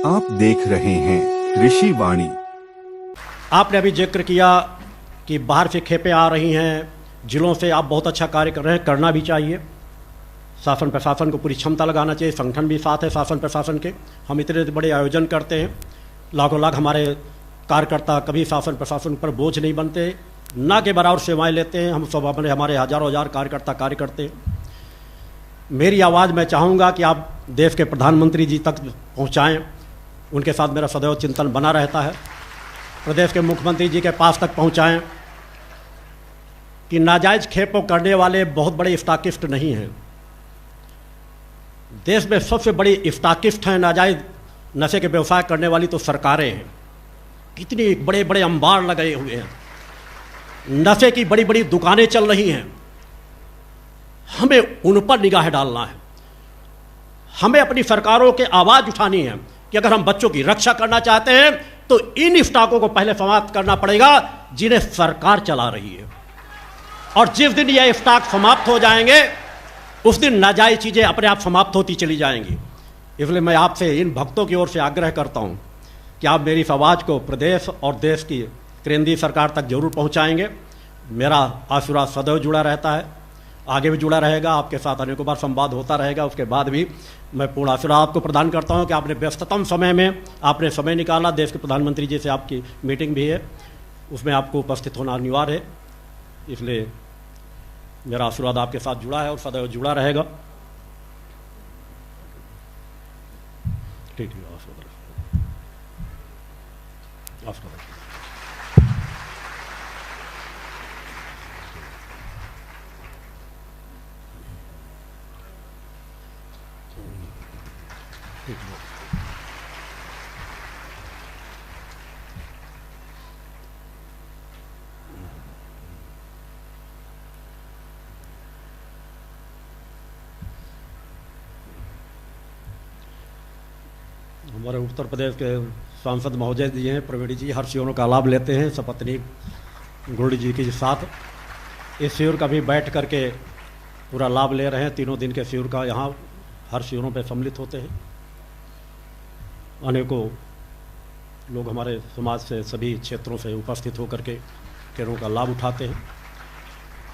आप देख रहे हैं ऋषि वाणी। आपने अभी जिक्र किया कि बाहर से खेपें आ रही हैं, जिलों से आप बहुत अच्छा कार्य कर रहे हैं, करना भी चाहिए। शासन प्रशासन को पूरी क्षमता लगाना चाहिए, संगठन भी साथ है शासन प्रशासन के। हम इतने बड़े आयोजन करते हैं, लाखों लाख हमारे कार्यकर्ता कभी शासन प्रशासन पर बोझ नहीं बनते, ना के बराबर सेवाएं लेते हैं। हम सब अपने हमारे हजारों हजार कार्यकर्ता कार्य करते हैं। मेरी आवाज़ मैं चाहूँगा कि आप देश के प्रधानमंत्री जी तक पहुँचाएँ, उनके साथ मेरा सदैव चिंतन बना रहता है। प्रदेश के मुख्यमंत्री जी के पास तक पहुँचाएँ कि नाजायज़ खेपों करने वाले बहुत बड़े स्टॉकिस्ट नहीं हैं। देश में सबसे बड़ी स्टॉकिस्ट हैं नाजायज़ नशे के व्यवसाय करने वाली तो सरकारें हैं। कितनी बड़े बड़े अंबार लगे हुए हैं, नशे की बड़ी बड़ी दुकानें चल रही हैं। हमें उन पर निगाह डालना है। हमें अपनी सरकारों के आवाज़ उठानी है कि अगर हम बच्चों की रक्षा करना चाहते हैं तो इन स्टॉकों को पहले समाप्त करना पड़ेगा जिन्हें सरकार चला रही है। और जिस दिन यह स्टॉक समाप्त हो जाएंगे उस दिन नाजायज चीज़ें अपने आप समाप्त होती चली जाएंगी। इसलिए मैं आपसे इन भक्तों की ओर से आग्रह करता हूं कि आप मेरी इस आवाज़ को प्रदेश और देश की केंद्रीय सरकार तक जरूर पहुंचाएंगे। मेरा आशीर्वाद सदैव जुड़ा रहता है, आगे भी जुड़ा रहेगा। आपके साथ अनेकों बार संवाद होता रहेगा। उसके बाद भी मैं पूर्ण आशीर्वाद आपको प्रदान करता हूं कि आपने व्यस्ततम समय में आपने समय निकाला। देश के प्रधानमंत्री जी से आपकी मीटिंग भी है, उसमें आपको उपस्थित होना अनिवार्य है। इसलिए मेरा आशीर्वाद आपके साथ जुड़ा है और सदैव जुड़ा रहेगा। ठीक है, आशीर्वाद। हमारे उत्तर प्रदेश के सांसद महोदय जी हैं, प्रवीण जी, हर शिविरों का लाभ लेते हैं सपत्नी गुरुड़ी जी के साथ। इस शिविर का भी बैठ करके पूरा लाभ ले रहे हैं। 3 दिन के शिविर का यहाँ हर शिविरों पे सम्मिलित होते हैं। अनेकों लोग हमारे समाज से सभी क्षेत्रों से उपस्थित होकर के शिविरों का लाभ उठाते हैं।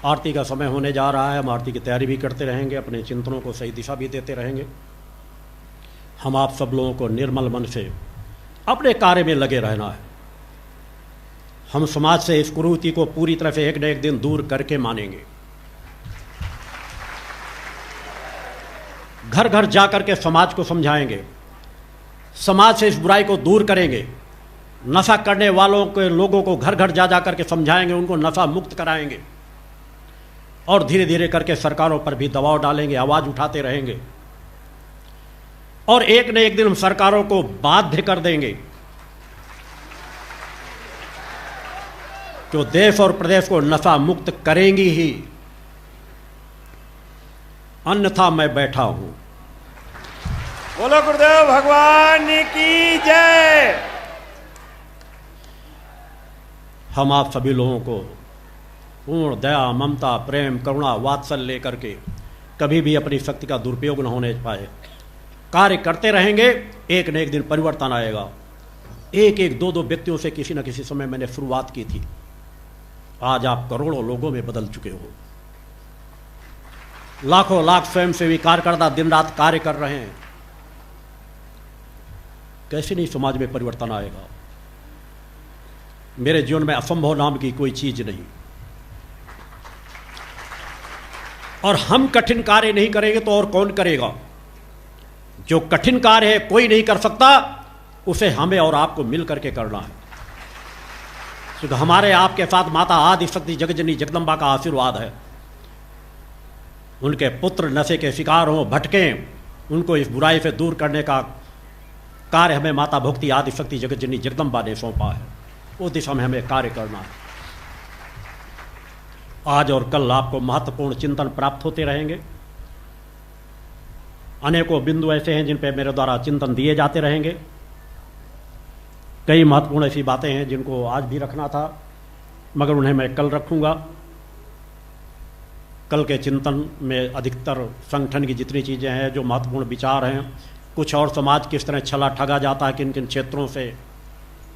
आरती का समय होने जा रहा है, हम आरती की तैयारी भी करते रहेंगे, अपने चिंतनों को सही दिशा भी देते रहेंगे। हम आप सब लोगों को निर्मल मन से अपने कार्य में लगे रहना है। हम समाज से इस कुरीति को पूरी तरह से एक न एक दिन दूर करके मानेंगे। घर घर जाकर के समाज को समझाएंगे, समाज से इस बुराई को दूर करेंगे। नशा करने वालों के लोगों को घर घर जा जा करके समझाएंगे, उनको नशा मुक्त कराएंगे। और धीरे धीरे करके सरकारों पर भी दबाव डालेंगे, आवाज़ उठाते रहेंगे। और एक न एक दिन हम सरकारों को बाध्य कर देंगे जो देश और प्रदेश को नशा मुक्त करेंगी ही, अन्यथा मैं बैठा हूं। बोलो गुरुदेव भगवान की जय। हम आप सभी लोगों को पूर्ण दया, ममता, प्रेम, करुणा, वात्सल्य लेकर के कभी भी अपनी शक्ति का दुरुपयोग न होने पाए कार्य करते रहेंगे। एक न एक दिन परिवर्तन आएगा। एक एक दो दो व्यक्तियों से किसी न किसी समय मैंने शुरुआत की थी, आज आप करोड़ों लोगों में बदल चुके हो। लाखों लाख स्वयंसेवी कार्यकर्ता दिन रात कार्य कर रहे हैं। कैसे नहीं समाज में परिवर्तन आएगा? मेरे जीवन में असंभव नाम की कोई चीज नहीं। और हम कठिन कार्य नहीं करेंगे तो और कौन करेगा? जो कठिन कार्य है कोई नहीं कर सकता, उसे हमें और आपको मिल करके करना है। क्योंकि हमारे आपके साथ माता आदि शक्ति जगजननी जगदम्बा का आशीर्वाद है। उनके पुत्र नशे के शिकार हों, भटकें, उनको इस बुराई से दूर करने का कार्य हमें माता भक्ति आदि शक्ति जगजननी जगदम्बा ने सौंपा है। उस दिशा में हमें कार्य करना है। आज और कल आपको महत्वपूर्ण चिंतन प्राप्त होते रहेंगे। अनेकों बिंदु ऐसे हैं जिन पे मेरे द्वारा चिंतन दिए जाते रहेंगे। कई महत्वपूर्ण ऐसी बातें हैं जिनको आज भी रखना था, मगर उन्हें मैं कल रखूंगा। कल के चिंतन में अधिकतर संगठन की जितनी चीज़ें हैं, जो महत्वपूर्ण विचार हैं, कुछ और समाज किस तरह छला ठगा जाता है किन किन क्षेत्रों से,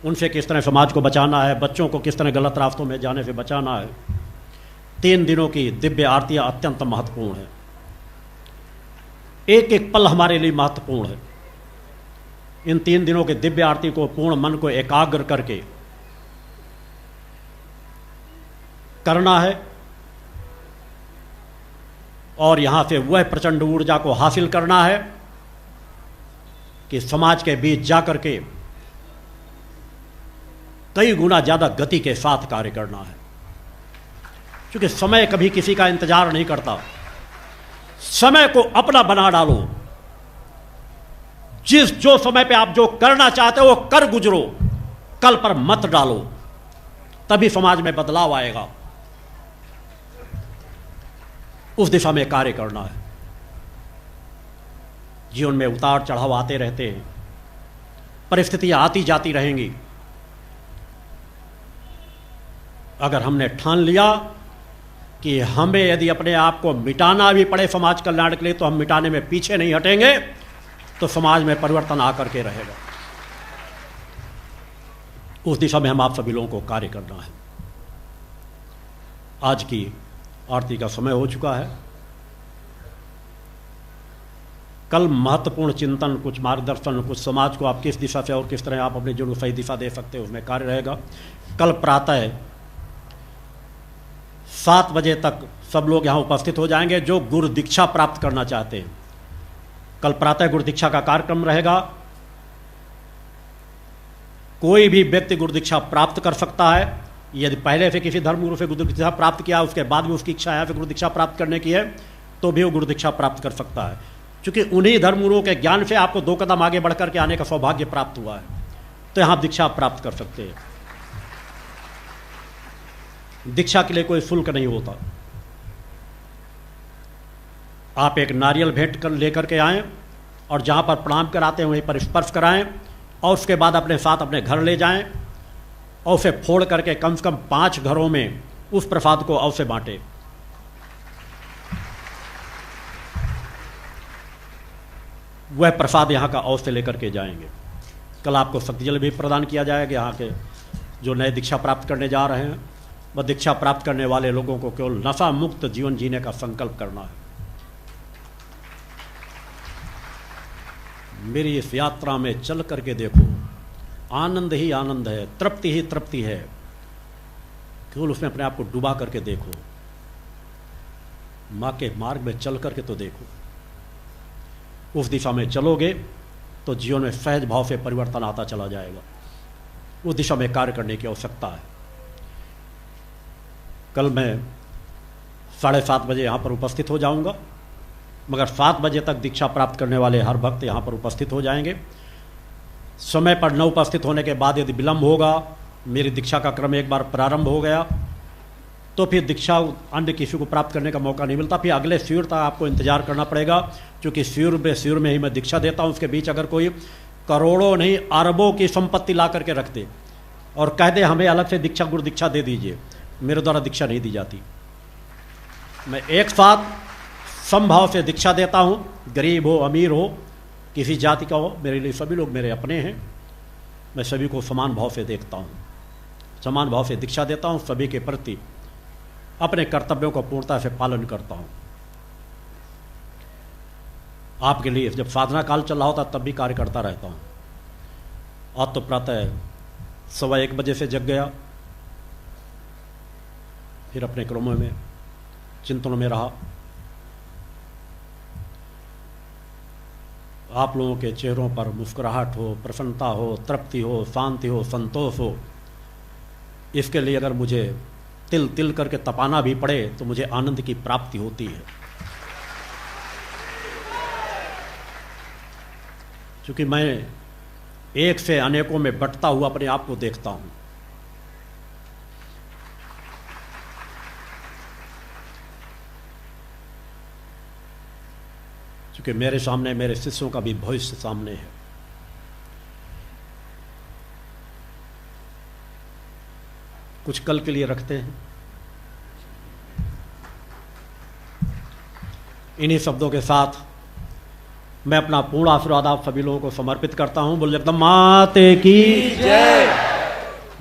उनसे किस तरह समाज को बचाना है, बच्चों को किस तरह गलत रास्तों में जाने से बचाना है। 3 दिनों की दिव्य आरतियाँ अत्यंत महत्वपूर्ण है। एक एक पल हमारे लिए महत्वपूर्ण है। इन 3 दिनों के दिव्य आरती को पूर्ण मन को एकाग्र करके करना है और यहां से वह प्रचंड ऊर्जा को हासिल करना है कि समाज के बीच जाकर के कई गुना ज्यादा गति के साथ कार्य करना है। क्योंकि समय कभी किसी का इंतजार नहीं करता। समय को अपना बना डालो। जो समय पे आप जो करना चाहते हो वो कर गुजरो, कल पर मत डालो, तभी समाज में बदलाव आएगा। उस दिशा में कार्य करना है। जीवन में उतार चढ़ाव आते रहते हैं, परिस्थितियां आती जाती रहेंगी। अगर हमने ठान लिया कि हमें यदि अपने आप को मिटाना भी पड़े समाज कल्याण के लिए, तो हम मिटाने में पीछे नहीं हटेंगे, तो समाज में परिवर्तन आकर के रहेगा। उस दिशा में हम आप सभी लोगों को कार्य करना है। आज की आरती का समय हो चुका है। कल महत्वपूर्ण चिंतन, कुछ मार्गदर्शन, कुछ समाज को आप किस दिशा से और किस तरह आप अपने जीवन को सही दिशा दे सकते हो, उसमें कार्य रहेगा। कल प्रातः 7 बजे तक सब लोग यहाँ उपस्थित हो जाएंगे जो गुरु दीक्षा प्राप्त करना चाहते हैं। कल प्रातः गुरु दीक्षा का कार्यक्रम रहेगा। कोई भी व्यक्ति गुरु दीक्षा प्राप्त कर सकता है। यदि पहले से किसी धर्मगुरु से गुरु दीक्षा प्राप्त किया, उसके बाद भी उसकी इच्छा यहाँ से गुरु दीक्षा प्राप्त करने की है, तो भी वो गुरु दीक्षा प्राप्त कर सकता है। क्योंकि उन्हीं धर्मगुरुओं के ज्ञान से आपको 2 कदम आगे बढ़कर के आने का सौभाग्य प्राप्त हुआ है, तो यहाँ दीक्षा प्राप्त कर सकते हैं। दीक्षा के लिए कोई शुल्क नहीं होता। आप एक नारियल भेंट कर लेकर के आएं और जहाँ पर प्रणाम कराते हैं वहीं पर स्पर्श कराएं और उसके बाद अपने साथ अपने घर ले जाएं और उसे फोड़ करके कम से कम 5 घरों में उस प्रसाद को अवश्य बांटें। वह प्रसाद यहाँ का अवश्य लेकर के जाएंगे। कल आपको शक्ति जल भी प्रदान किया जाएगा। यहाँ के जो नए दीक्षा प्राप्त करने जा रहे हैं, वह दीक्षा प्राप्त करने वाले लोगों को केवल नशा मुक्त जीवन जीने का संकल्प करना है। मेरी इस यात्रा में चल करके देखो, आनंद ही आनंद है, तृप्ति ही तृप्ति है। केवल उसमें अपने आप को डुबा करके देखो, मां के मार्ग में चल करके तो देखो। उस दिशा में चलोगे तो जीवन में सहज भाव से परिवर्तन आता चला जाएगा। उस दिशा में कार्य करने की आवश्यकता है। कल मैं 7:30 बजे यहाँ पर उपस्थित हो जाऊँगा, मगर 7 बजे तक दीक्षा प्राप्त करने वाले हर भक्त यहाँ पर उपस्थित हो जाएंगे। समय पर न उपस्थित होने के बाद यदि विलंब होगा, मेरी दीक्षा का क्रम एक बार प्रारंभ हो गया, तो फिर दीक्षा अन्य किसी को प्राप्त करने का मौका नहीं मिलता। फिर अगले शिविर तक आपको इंतजार करना पड़ेगा, क्योंकि शिविर में ही मैं दीक्षा देता हूँ। उसके बीच अगर कोई करोड़ों नहीं अरबों की संपत्ति ला करके रख दे और कह दे हमें अलग से दीक्षा गुरु दीक्षा दे दीजिए, मेरे द्वारा दीक्षा नहीं दी जाती। मैं एक साथ समभाव से दीक्षा देता हूँ। गरीब हो, अमीर हो, किसी जाति का हो, मेरे लिए सभी लोग मेरे अपने हैं। मैं सभी को समान भाव से देखता हूँ, समान भाव से दीक्षा देता हूँ। सभी के प्रति अपने कर्तव्यों को पूर्णता से पालन करता हूँ। आपके लिए जब साधना काल चल रहा होता तब भी कार्य करता रहता हूँ। आज तो प्रातः 1:15 बजे से जग गया, फिर अपने क्रमों में चिंतनों में रहा। आप लोगों के चेहरों पर मुस्कुराहट हो, प्रसन्नता हो, तृप्ति हो, शांति हो, संतोष हो, इसके लिए अगर मुझे तिल तिल करके तपाना भी पड़े तो मुझे आनंद की प्राप्ति होती है। क्योंकि मैं एक से अनेकों में बंटता हुआ अपने आप को देखता हूं। क्योंकि मेरे सामने मेरे शिष्यों का भी भविष्य सामने है। कुछ कल के लिए रखते हैं। इन्हीं शब्दों के साथ मैं अपना पूर्ण आशीर्वाद आप सभी लोगों को समर्पित करता हूं। बोल जगदम्बा माते की जय।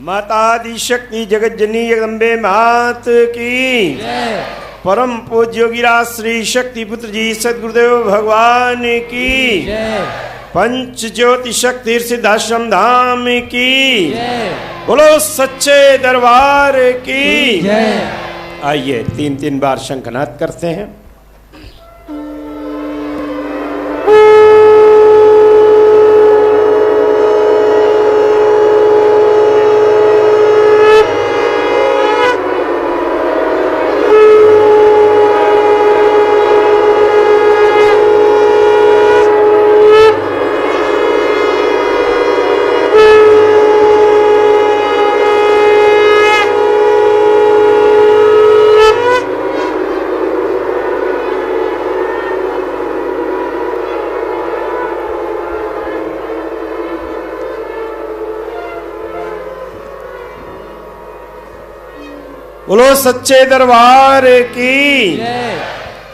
माता आदि शक्ति जगत जननी जगदम्बे मात की जय। परम पूज्य योगीराज श्री शक्ति पुत्र जी सदगुरुदेव भगवान की जय। पंच ज्योति शक्ति सिद्धाश्रम धाम की जय। बोलो सच्चे दरबार की जय। आइए 3-3 बार शंखनाद करते हैं। बोलो सच्चे दरबार की जय।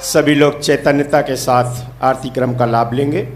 सभी लोग चैतन्यता के साथ आरती क्रम का लाभ लेंगे।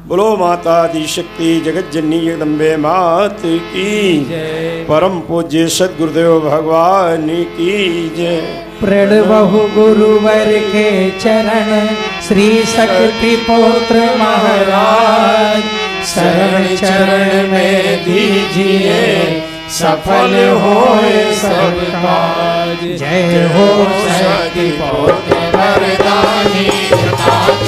बोलो माता आदि शक्ति जगत जननी जगदम्बे मात की जय। परम पूज्य सदगुरुदेव भगवान की जय। प्रणवहु गुरुवर के चरण श्री शक्ति पुत्र महाराज शरण चरण में दीजिए सफल होए सब काज। जय हो शक्ति पुत्र वरदानी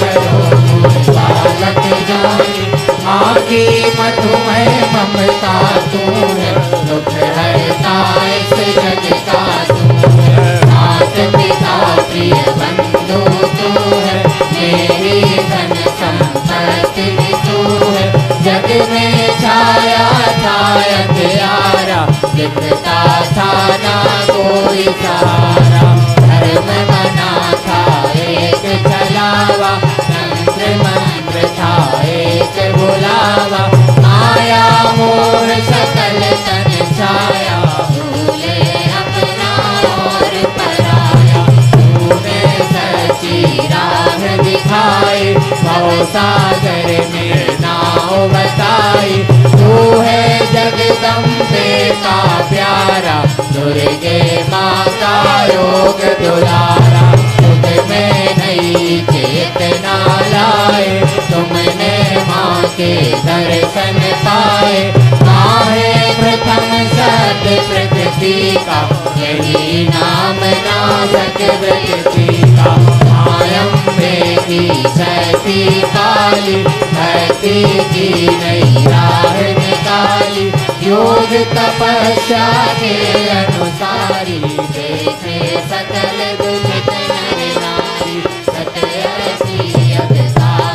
करो मोर बालक जानी, माँ की मधुमय ममता तू है, दुख हरता इस जग का तू है, मात पिता प्रिय बंधु तू है, मेरी धन संपत्ति तू है, जग में छाया था अंधियारा, दिखता था ना कोई सहारा, धर्म बना था एक चलावा, तंत्र मंत्र था एक बुलावा, माया मोह सकल तन छाया, भूले अपना और पराया, तूने सच्ची राह दिखाई, भव सागर में नाव बताई, तू है जगदम्बे का प्यारा, दुर्गे माँ का योग दुलारा, सुख में नहीं चेतना लाए, तुमने माँ के दर्शन पाए, काहे प्रथम सत्य प्रकृति का, यही नाम नासक व्यक्ति का, मायम्बे की सती काली, भक्ति की नई राह निकाली, योग तपस्या के अनुसारी, देखे सकल दुखित नर नारी, सत्य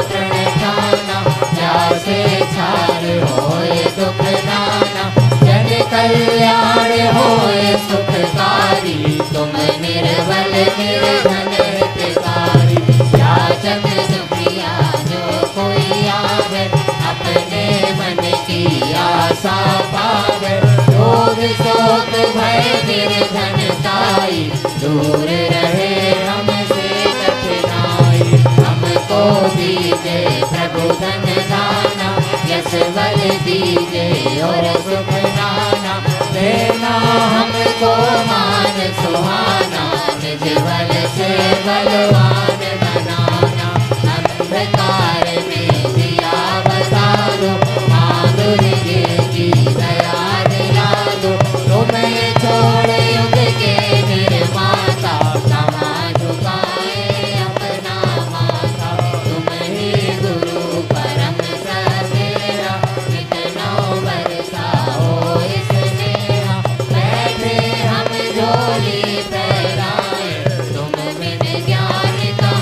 प्रण ठाना, जैसे छार होए दुख नाना, जन कल्याण होए सुखकारी, तुम निर्बल निर्धन हितकारी, याचक दुखिया जो कोई आवे, अपने मन की आशा पावे, रोग शोक भय निर्धनताई, दूर रहे हमसे कठिनाई, हमको दीजे प्रभु धन दाना, यश बल दीजे और सुख नाना, देना हमको मान सुहाना, निज बल से बलवान बनाना, अंधकार में दिया बता दो, माँ दुर्गे की दया दिला दो, तुम्हें छोड़ युग के निर्माता, क्षमा झुकाए अपना माथा, तुम ही गुरु परम सवेरा, इतना बरसाओ इस नेहा, बैठे हम झोली फैलाए, तुम बिन ज्ञान का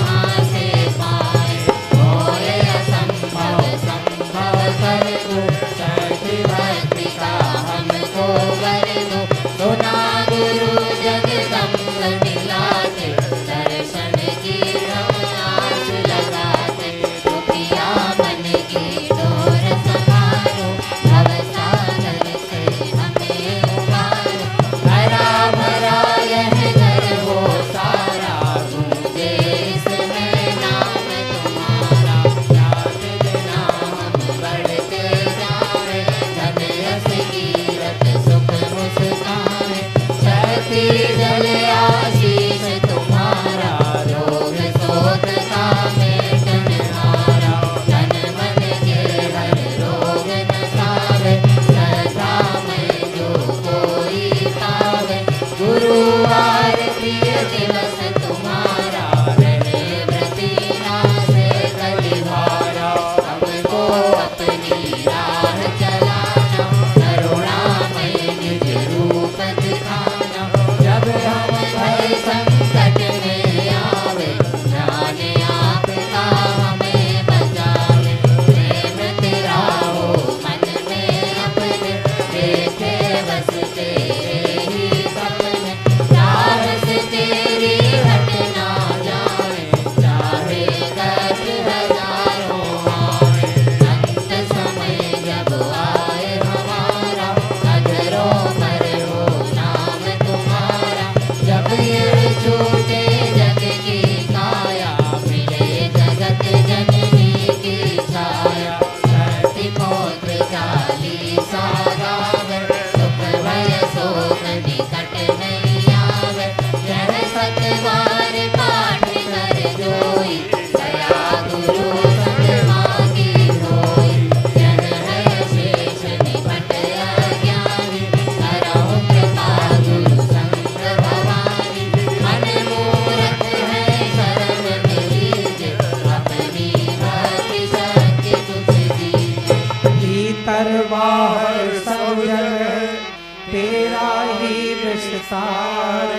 संसार,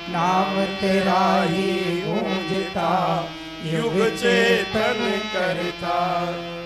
नाम तेरा ही गूंजता युग चेतन करता।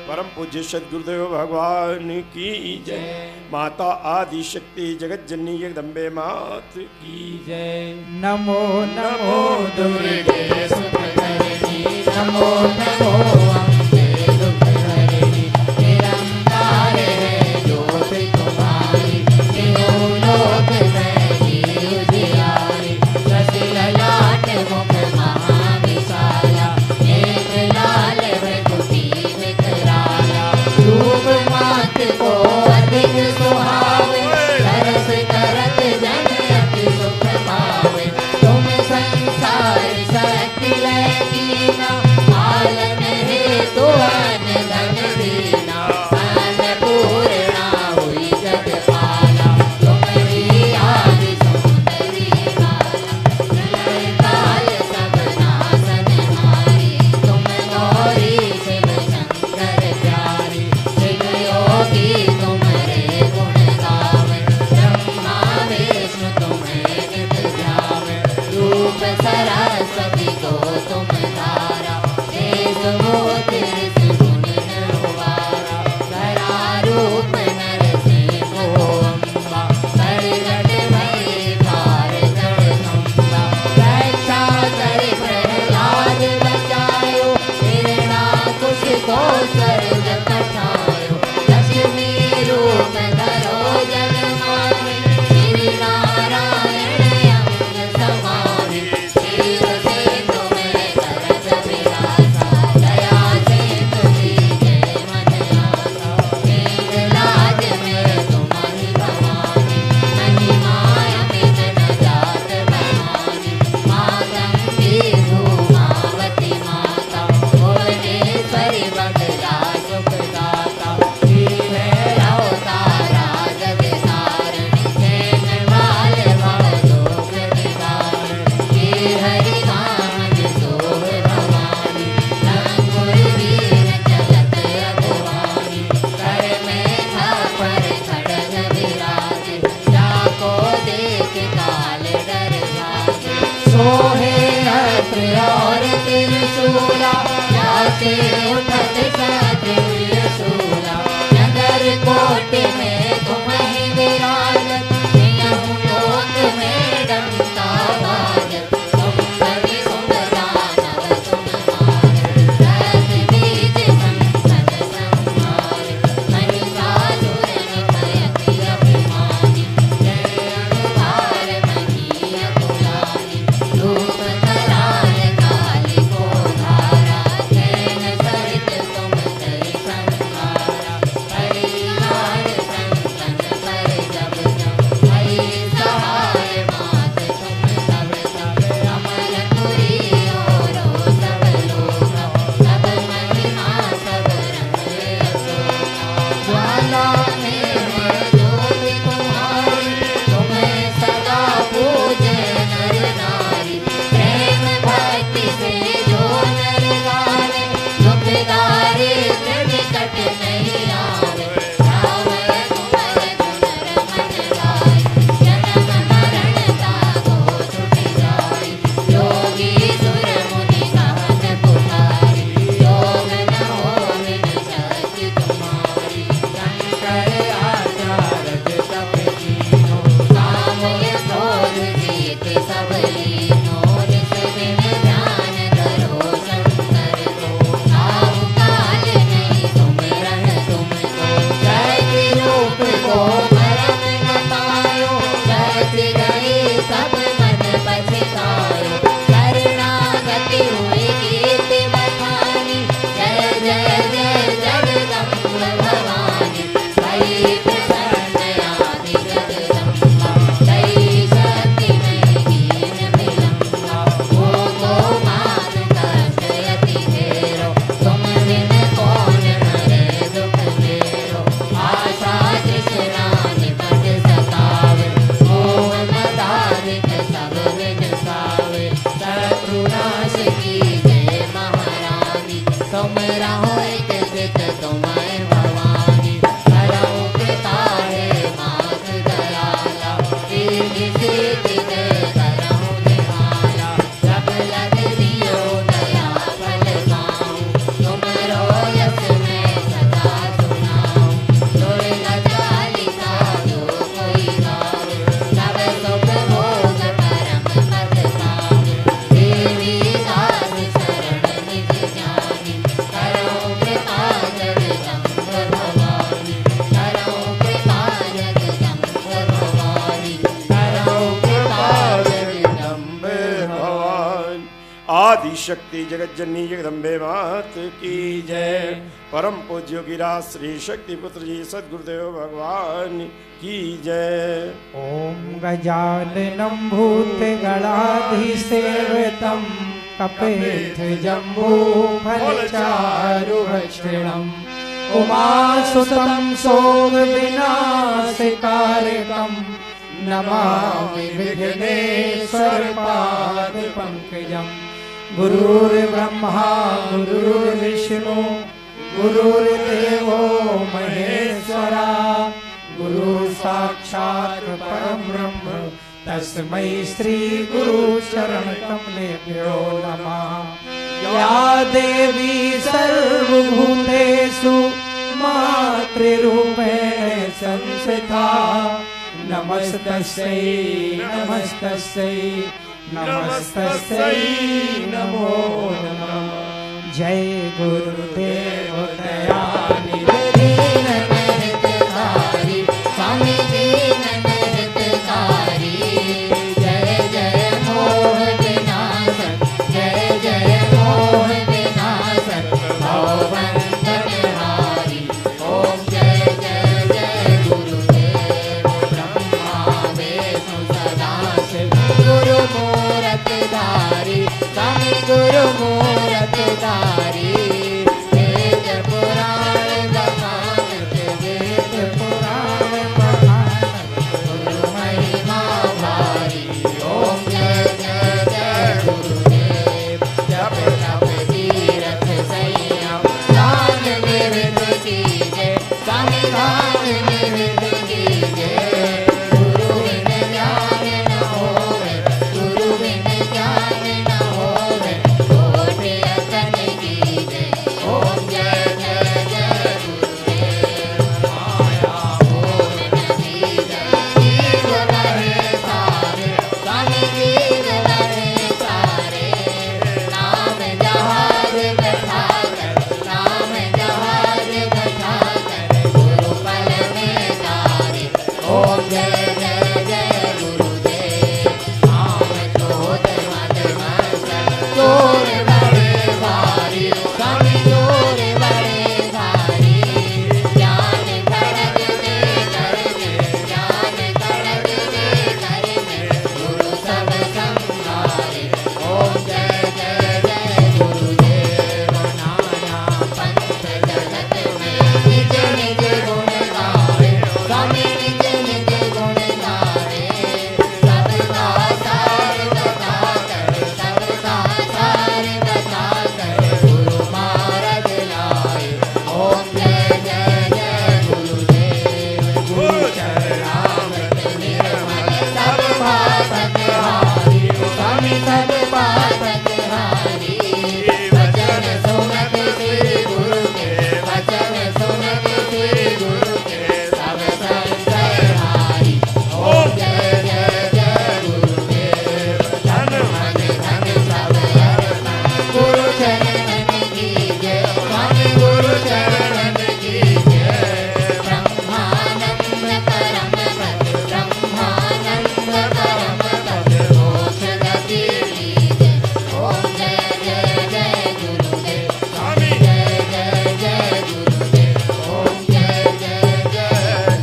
परम पूज्य सद्गुरुदेव भगवान की जय। माता आदि शक्ति जगत जननी जगदम्बे मात की जय। नमो नमो दुर्गे सुख करणी, नमो नमो अम्बे दुख हरणी। निरंकार है ज्योत तुम्हारी, तीनों लोक में ही उजियारी। शशि ललाट मुख महाविशाला, नेत्र लाल भ्रुकुटी विकराला। रूप मात को अधिक सुहावे, सरस करत जन अति सुख पावे। तुम संसार शक्ति लय कीना, पालन हेतु अन्न धन दीना। अन्नपूर्णा हुई जगपाला, तुम्हारी आदि सुंदरी बाला। प्रलय काल सब नाशनहारी, तुम गौरी शिव शंकर प्यारी। शिव योगी तुम्हारे गुण गावे, ब्रह्मा विष्णु तुम्हें नित ध्यावे। रूप सरस्वती को तुम धारा, तेज मोति गुण निरवारा। धरा रूप नरसिंह अम्बा, करगट भई भार जगदम्बा। रक्षा करि प्रहलाद बचायो, हिरण्याकुश को स्वर्ग पठायो। लक्ष्मी रूप धरो जग माहे, श्री नारायण अंग समाहे। शिव से तुम्हें करत विलासा, दया से तुझी जय मन आसा। मेघराज में तुम्हारी भवानी, महिमा अमित न जात बहानी। मातंगी धूमावती माता, भुवनेश्वरी बगला सुखदाता। श्री अवतारा जगतारिणी, जैन बाल भव लोक निवारिणी। श्री हरि नाम सोह भवानी, लंगुर वीर चलत अगवानी। कर में पर खड़ग विराजे, जाको देख काल डर जागे। सोहे अस्त्र और त्रिशूला, जाके उठत शत्रुय शूला। नगर कोट में तुम ही विराजत, नियम लोक में डंका बाजत। तुम बलि सुंदरा नव तुम मारे, रथ बीज संकट संहारे। महिषासुर भयति अभिमानी, जय अनुभार महीय कुलानी। रूप कराल काली को धारा, जैन सहित तुम कई संहारा। परिवार आदि शक्ति जगत जननी जगदम्बे मात की जय। परम पूज्य गिरा श्री शक्ति पुत्र जी सद्गुरुदेव भगवान की जय। ओम गजाननं भूतगणाधिसेवितं कपित्थ जम्बू फलचारुभक्षणम् उमासुतं शोकविनाशकारकम् नमामि विघ्नेश्वरपादपङ्कजम्। गुरुर्ब्रह्मा गुरुर्विष्णु गुरुर्देवो महेश्वरा गुरु साक्षात् परम ब्रह्म तस्मै श्री गुरु चरण कमलेभ्यो नमः। या देवी सर्वभूतेषु मातृरूपेण संस्थिता नमस्तस्यै नमस्तस्यै नमस्तस्यै नमो नमः। जय गुरुदेव दयानिधि दीन हितकारी स्वामी दीन हितकारी। जय जय मोह विनाशक जय जय मोह विनाशक भवबंधनहारी। ओम जय जय जय गुरुदेव ब्रह्मा विष्णु सदा शिव गुरु मूरत धारी स्वामी गुरु मूरत धारी। वेद पुराण बखानत वेद पुराण बखानत गुरु महिमा भारी। ओम जय जय जय गुरुदेव जप तप तीरथ संयम दान निविद कीजे स्वामी दान निविद कीजे। गुरु बिन ज्ञान न होवे गुरु बिन ज्ञान न होवे कोटि अतन कीजे। ओम जय जय जय गुरुदेव माया मोह न कीजे। जीव लहे सारे स्वामी जीव लहे सारे। नाम जहाज बैठा कर नाम जहाज बैठा कर गुरु पल में तारे। ओम जय जय जय गुरुदेव। नाम क्रोध मद मत्सर चोर बड़े भारी स्वामी चोर बड़े भारी। ज्ञान खड़ग दे करके ज्ञान खड़ग दे करके गुरु सब संहारे। ओम जय जय जय गुरुदेव। नाना पंथ जगत में निज निज गुण गावे स्वामी निज निज गुण गावे। सबका सार बता कर सबका सार बता कर गुरु महाराज लाए। ओम जय जय जय गुरुदेव। गुरु चरणामृत निर्मल सब पापक हारी स्वामी सब पापक हारी। वचन सुनत श्री गुरु के वचन सुनत श्री गुरु के सब संशय हारी। ओम जय जय जय गुरुदेव। धन मन धन सब अर्पण गुरु चरणन कीजे स्वामी गुरु चरणन कीजे। ब्रह्मानंद परम पद ब्रह्मानंद परम पद मोक्ष गति लीजे। ओम जय जय जय गुरुदेव स्वामी जय जय जय गुरुदेव। ओम जय जय जय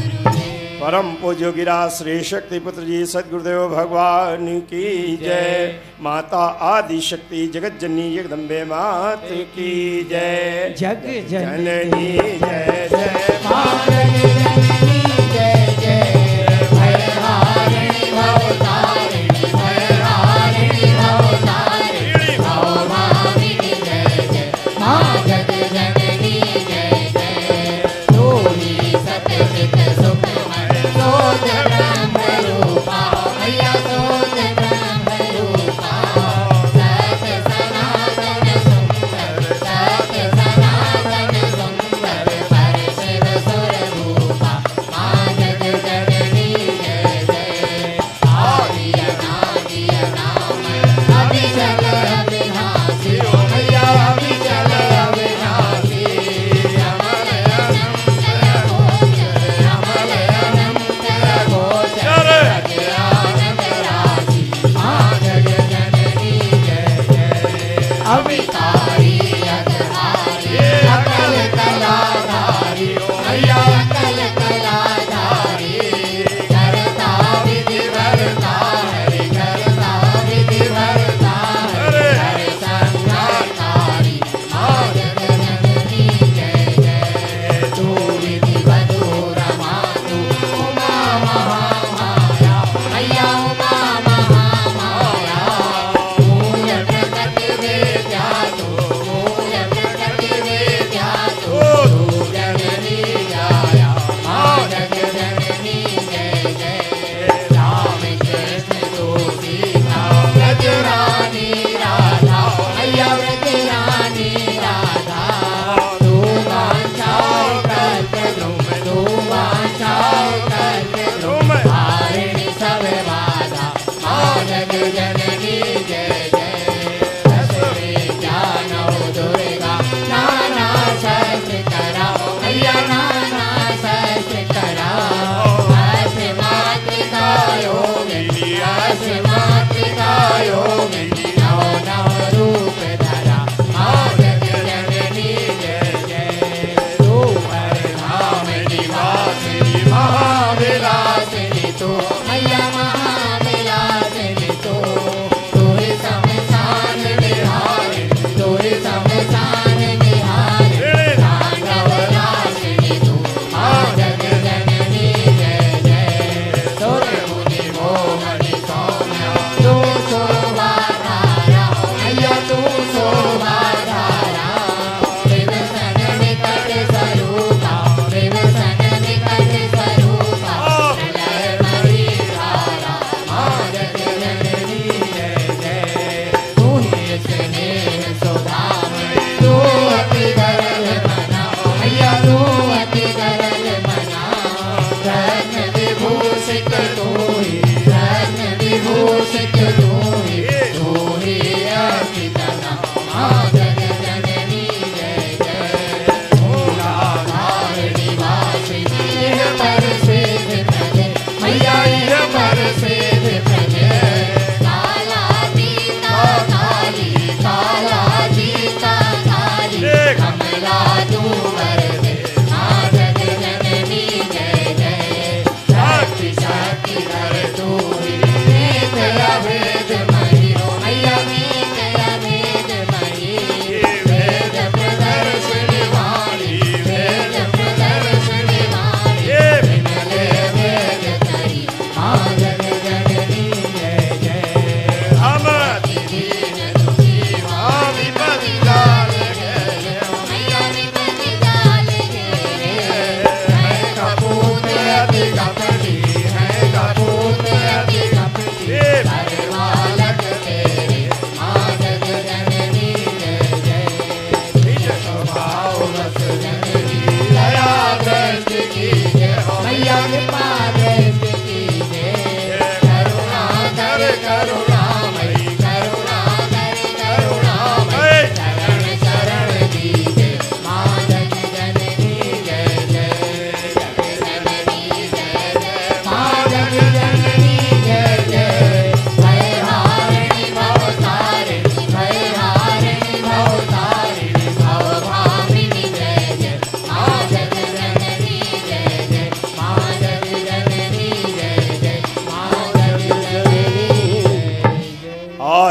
गुरुदेव। परम पूज्य गिरा श्री शक्ति पुत्र जी सद्गुरुदेव भगवान की जय। माता आदि शक्ति जगत जननी जगदम्बे मात की जय। जग जननी जय जय मां जग जननी जय जय। भयहारिणी भवतारिणी भयहारिणी भवतारिणी भवभामिनी जय जय। मां जग जननी जय जय। तोरी सतचित सुखमय सोत ब्रह्म रूपा मैया सोत ब्रह्म रूपा। सत सनातन सुंदर सत सनातन सुंदर पर शिव सुर रूपा। मां जग जननी जय जय। आदि अनादि अनाम अविचल अविनाशी ओ मैया अविचल अविनाशी। अमल अनंत अघोष अमल अनंत अघोष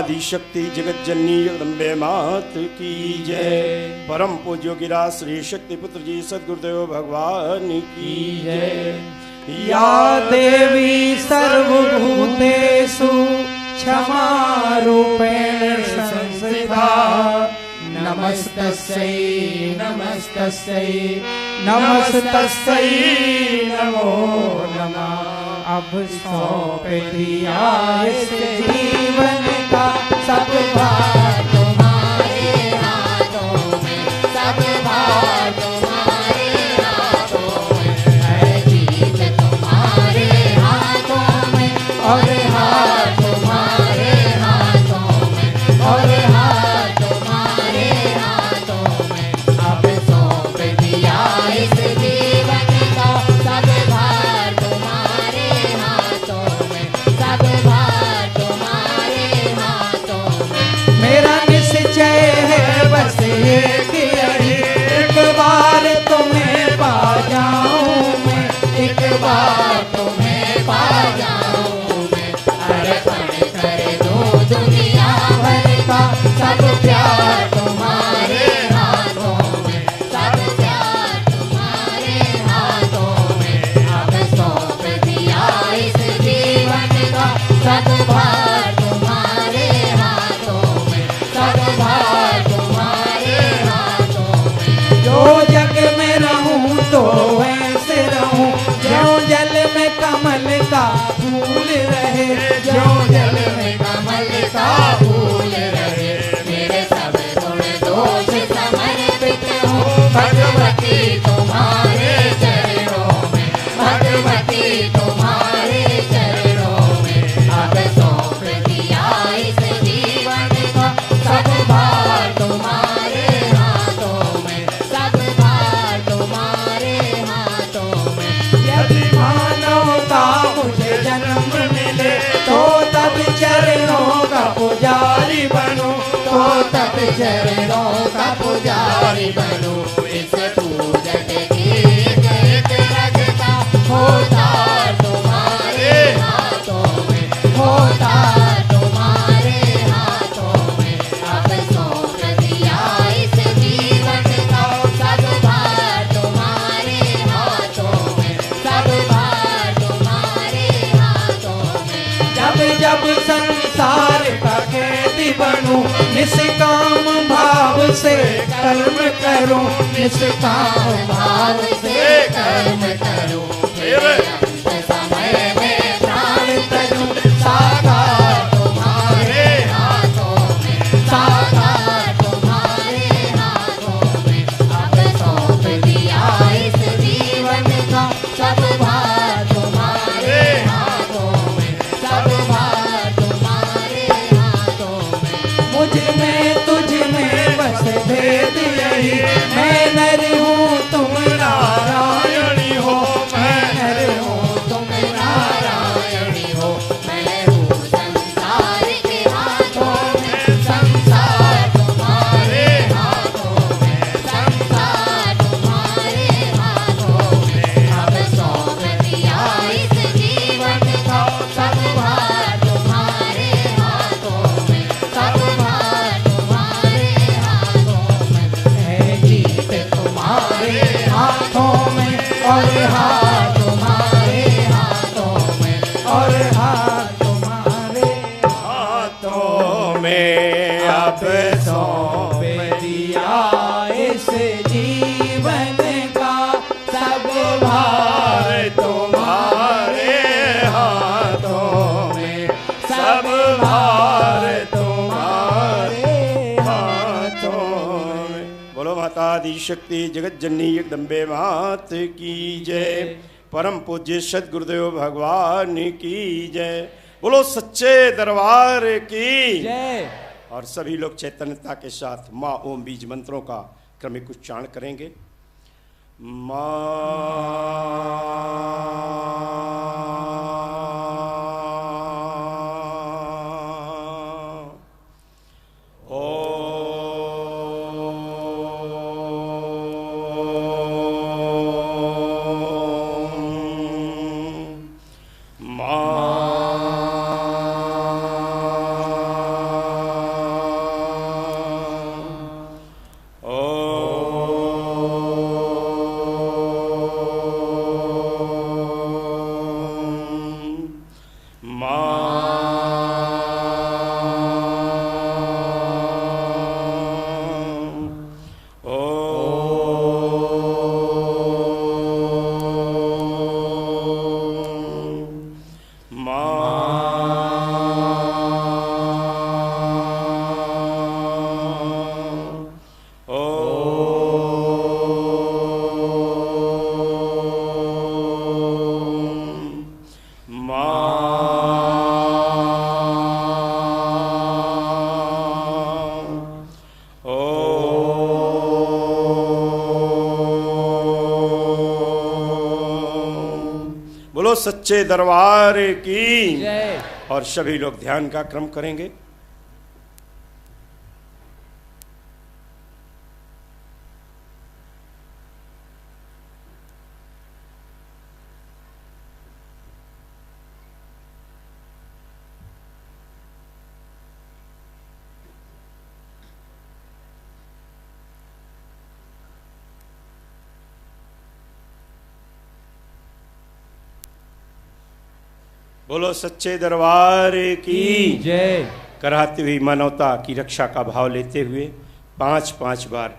आदि शक्ति जगत जननी जगदम्बे मात की जय। परम पूज्य गिरा श्री शक्ति पुत्र जी सद्गुरुदेव भगवान की जय। या देवी सर्वभूतेषु क्षमा रूपेण संस्थिता नमस्तस्यै नमस्तस्यै नमस्तस्यै नमो नमः। अब सौंप दिया इस जीवन का सब भार तुम्हारे हाथों में, सब भार तुम्हारे हाथों में, हर जीत तुम्हारे हाथों में और हार तुम्हारे हाथों में और हार तुम्हारे हाथों में। अब सौंप दिया इस जीवन का सब भार तुम्हारे हाथों में, सब भार तुम्हारे हाथों में। मेरा निश्चय है बस एक यही, एक बार तुम्हें पा जाऊं मैं, एक बार तुम्हें पा जाऊं मैं। अर्पण कर दूं दुनिया भर का सब प्यार तुम्हारे हाथों में, सब प्यार तुम्हारे हाथों में। अब सौंप दिया इस जीवन का सब भार तुम्हारे हाथों में, सब भार तुम्हारे हाथों में। जो जग में रहूं तो ऐसे रहूं, जो जल में कमल का फूल रहे, जो जल में कमल का फूल रहे। मेरे सब गुण दोष समर्पित हूँ भगवती तुम्हारे चरणों में, भगवती तुम्हारे चरणों में। अब सौंप दिया इस जीवन का सब भार तुम्हारे हाथों में, सब भार तुम्हारे हाथों में। यदि मानव का मुझे जन्म मिले तो तब चरणों का पुजारी बनूं, तो तब चरणों का पुजारी बनूं। इस पूजक की एक रजता होता तुम्हारे हाथों में, होता तुम्हारे हाथों में। अब सौंप दिया इस जीवन का सब भार तुम्हारे हाथों में, सब भार तुम्हारे हाथों में। जब जब संसार का कैदी बनूं, निष्काम भाव से कर्म करूं, निष्काम भाव से कर्म करूं। तेरे अंत समय में प्राण तजूं, साकार तुम्हारे हाथों में, साकार तुम्हारे हाथों में। अब सौंप दिया इस जीवन का सब भार तुम्हारे हाथों में, सब भार तुम्हारे हाथों में। मुझ में तुझ में बस भेद यही, मैं नर हूँ तुम नारायणी हो, मैं नर हूँ तुम नारायणी हो। मैं हूँ संसार के हाथों में, संसार तुम्हारे हाथों में, संसार तुम्हारे हाथों में। अब सौंप दिया इस जीवन का सब भार तुम्हारे हाथों में, सब भार तुम्हारे हाथों में। है जीत तुम्हारे हाथों में और हाथ तुम्हारे हाथों में और हाथ तुम्हारे हाथों में। अब सौंप दिया इस जीवन का सब भार तुम्हारे हाथों में, सब भार तुम्हारे हाथों में। बोलो माता आदि शक्ति जगत जननी जगदम्बे मात की जय। परम पूज्य सद्गुरुदेव भगवान की जय। बोलो सच्चे दरबार की जय। और सभी लोग चैतन्यता के साथ माँ ओम बीज मंत्रों का क्रमिक उच्चारण करेंगे। माँ। माँ। जय। माँ। जय। बोलो सच्चे दरबार की जय। और सभी लोग ध्यान का क्रम करेंगे। बोलो सच्चे दरबार की जय। कराती हुई मानवता की रक्षा का भाव लेते हुए 5-5 बार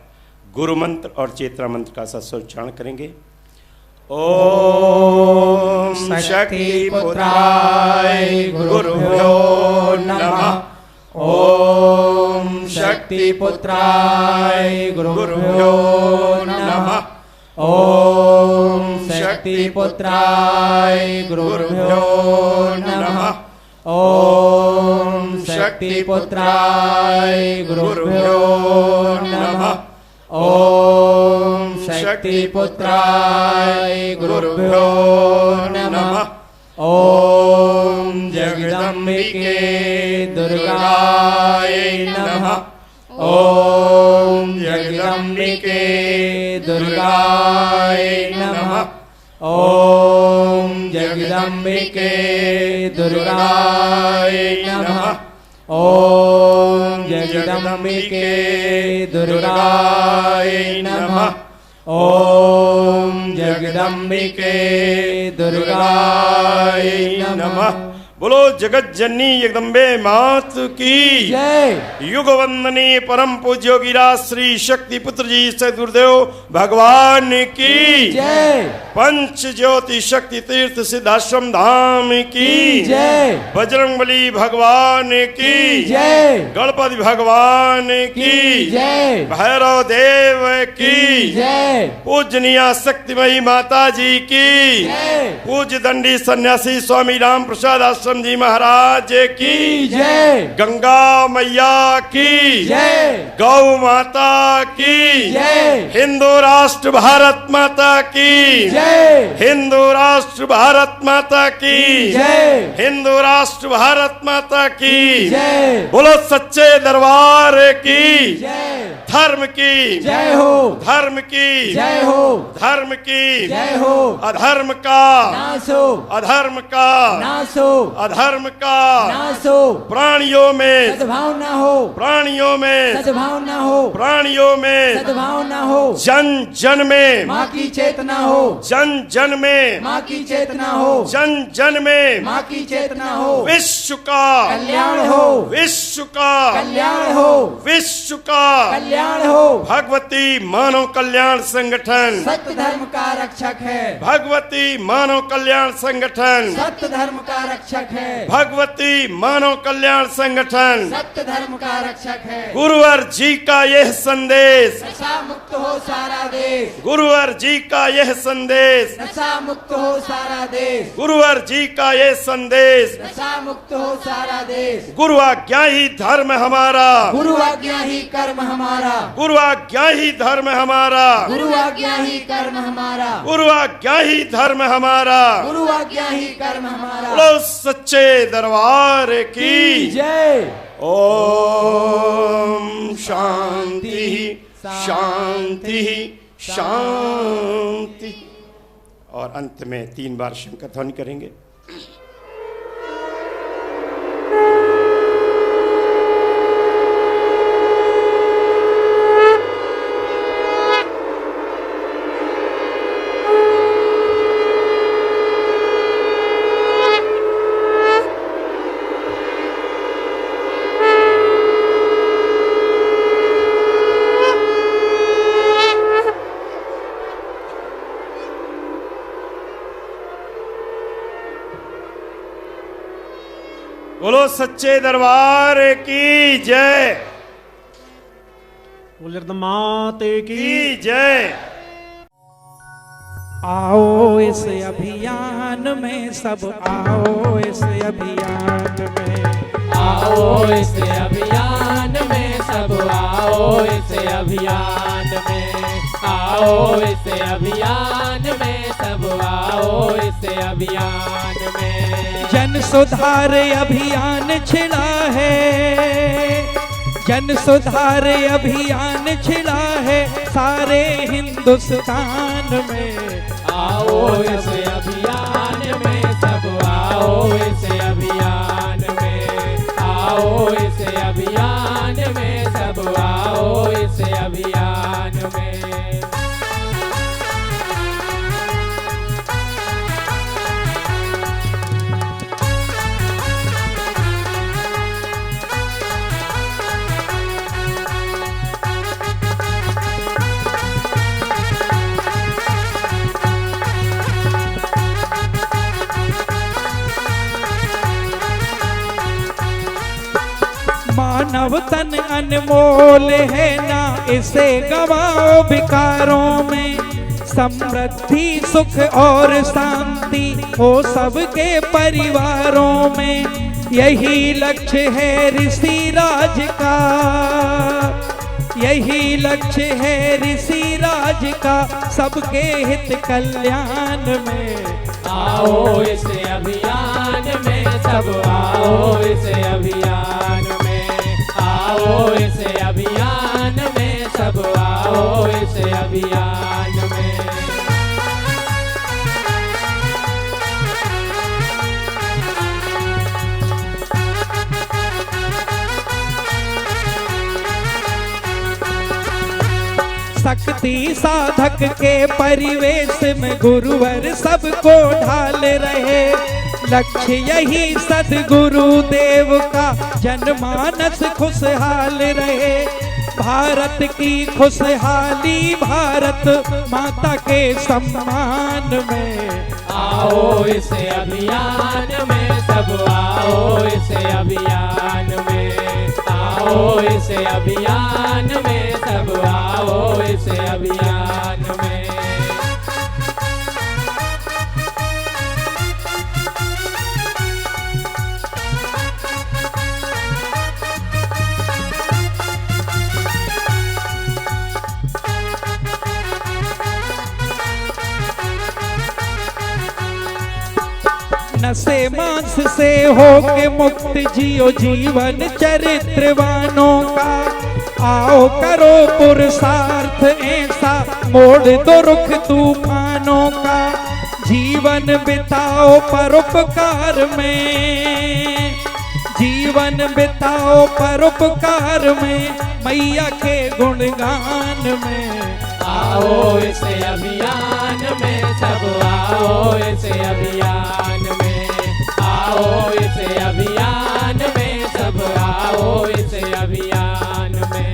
गुरु मंत्र और चेतना मंत्र का सत्सोच्चारण करेंगे। ओम शक्ति पुत्राय गुरुभ्यो नमः। ओम शक्ति पुत्राय गुरुभ्यो नमः। ओम शक्ति पुत्राय गुरुभ्यो नमः। ओम शक्ति पुत्राय गुरुभ्यो नमः। ओम शक्ति पुत्राय गुरुभ्यो नमः। ओम जगदम्बिके दुर्गाय नमः। ओम जगदम्बिके दुर्गाय नमः। ओम जगदम्बिके दुर्गाय नमः। ओम जगदम्बिके दुर्गाय नमः। ओम जगदम्बिके दुर्गाय नमः। बोलो जगत जननी जगदम्बे मात की जय। युग वंदनीय परम पूज्य योगीराज श्री शक्ति पुत्र जी सद्गुरुदेव भगवान की जय। पंच ज्योति शक्ति तीर्थ सिद्धाश्रम धाम की जय। बजरंगबली भगवान की जय। गणपति भगवान की जय। भैरव देव की जय। पूजनीय शक्तिमयी माता जी की जय। पूज्य दंडी सन्यासी स्वामी राम प्रसाद आश्रम जी महाराज की जय। गंगा मैया की जय। गौ माता की जय। हिंदू राष्ट्र भारत माता की जय। हिंदू राष्ट्र भारत माता की जय। हिंदू राष्ट्र भारत माता की जय। बोलो सच्चे दरबार की जय। धर्म की जय हो। धर्म की जय हो। धर्म की जय हो। अधर्म का नासो। अधर्म का नासो। अधर्म का नासो। प्राणियों में सद्भाव न हो। प्राणियों में सद्भाव न हो। प्राणियों में सद्भाव न हो। जन जन में माँ की चेतना हो। जन जन में माँ की चेतना हो। जन जन में माँ की चेतना हो। विश्व का कल्याण हो। विश्व का कल्याण हो। विश्व का कल्याण हो। भगवती मानव कल्याण संगठन सत्य धर्म का रक्षक है। भगवती मानव कल्याण संगठन सत्य धर्म का रक्षक है। भगवती मानव कल्याण संगठन सत्य धर्म का रक्षक है। गुरुवर जी का यह संदेश नशा मुक्त हो सारा देश। गुरुवर जी का यह संदेश नशा मुक्त हो सारा देश। गुरुवर जी का यह संदेश नशा मुक्त हो सारा देश। गुरु आज्ञा ही धर्म हमारा गुरु आज्ञा ही कर्म हमारा। गुरु आज्ञा ही धर्म हमारा गुरु आज्ञा ही कर्म हमारा। गुरु आज्ञा ही धर्म हमारा गुरु आज्ञा ही कर्म हमारा। बोलो सच्चे दरबार की जय। ओम शांति शांति शांति। और अंत में 3 बार शंकर ध्वनि करेंगे। बोलो सच्चे दरबार की जय। बोले माते की जय। आओ इस अभियान में सब, आओ इस अभियान में, आओ इस अभियान में सब, आओ इस अभियान में, आओ इस अभियान में सब, आओ इस अभियान में। जन सुधार अभियान छिड़ा है, जन सुधार अभियान छिड़ा है सारे हिंदुस्तान में। आओ इस अभियान में सब, आओ इस अभियान में, आओ इस अभियान में सब, आओ इस अभियान में। मानव तन अनमोल है ना इसे गवाओ विकारों में। समृद्धि सुख और शांति हो सबके परिवारों में। यही लक्ष्य है ऋषि राज का, यही लक्ष्य है ऋषि राज का सबके हित कल्याण में। आओ इस अभियान में सब, आओ इस अभियान में, आओ इस अभियान में सब, आओ इस अभियान में। शक्ति साधक के परिवेश में गुरुवर सबको ढाल रहे। लक्ष्य यही सद्गुरु देव का जनमानस खुशहाल रहे। भारत की खुशहाली भारत माता के सम्मान में। आओ इस अभियान में सब, आओ इस अभियान में, आओ इस अभियान में सब, आओ इस अभियान में। नशे मांस से हो के मुक्त जियो जीवन चरित्रवानों का। आओ करो पुरुषार्थ ऐसा मोड़ दो रुख तूफानों का। जीवन बिताओ परोपकार में, जीवन बिताओ परोपकार में, मैया के गुणगान में। आओ इस अभियान में सब, आओ इस अभियान में, आओ इस अभियान में सब, आओ इस अभियान में।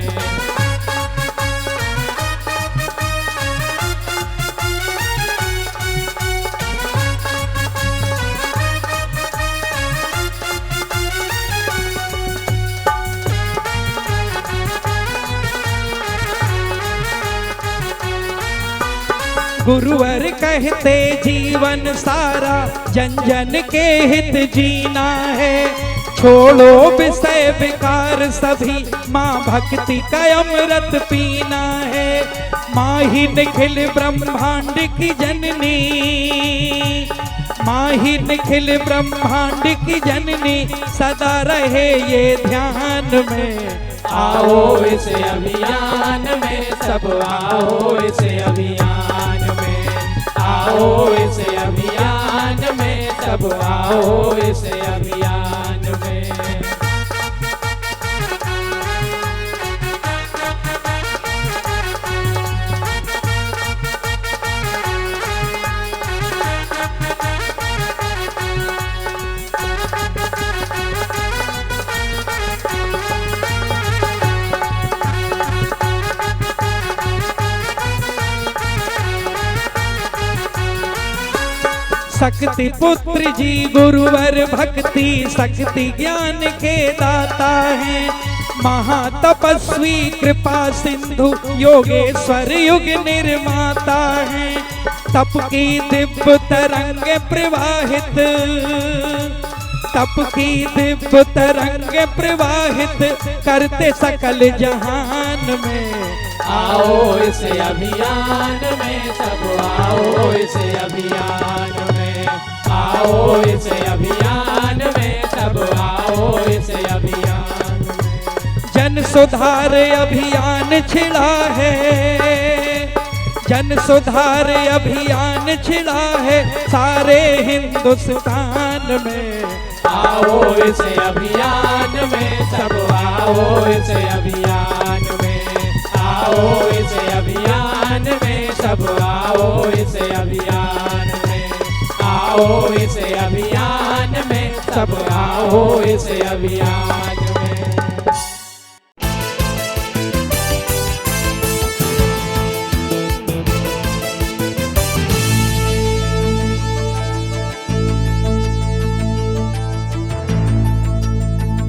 गुरुवर कहते जीवन सारा जन जन के हित जीना है। छोड़ो विषय विकार सभी, माँ भक्ति का अमृत पीना है। माँ ही निखिल ब्रह्मांड की जननी, माँ ही निखिल ब्रह्मांड की जननी, सदा रहे ये ध्यान में। आओ इस अभियान में सब, आओ इस अभियान में, आओ इस अभियान में सब, आओ इस अभियान में। शक्ति पुत्र जी गुरुवर भक्ति शक्ति ज्ञान के दाता हैं। महातपस्वी कृपा सिंधु योगेश्वर युग निर्माता हैं। तप की दिव्य तरंग प्रवाहित, तप की दिव्य तरंग प्रवाहित करते सकल जहान में। आओ इस अभियान में सब आओ इस अभियान में, आओ इस अभियान में सब आओ इस अभियान में। जन सुधार अभियान छिड़ा है, जन सुधार अभियान छिड़ा है सारे हिंदुस्तान में। आओ इस अभियान में सब आओ इस अभियान में, आओ इस अभियान में सब आओ इस अभियान में, आओ इस अभियान में सब आओ इस अभियान में।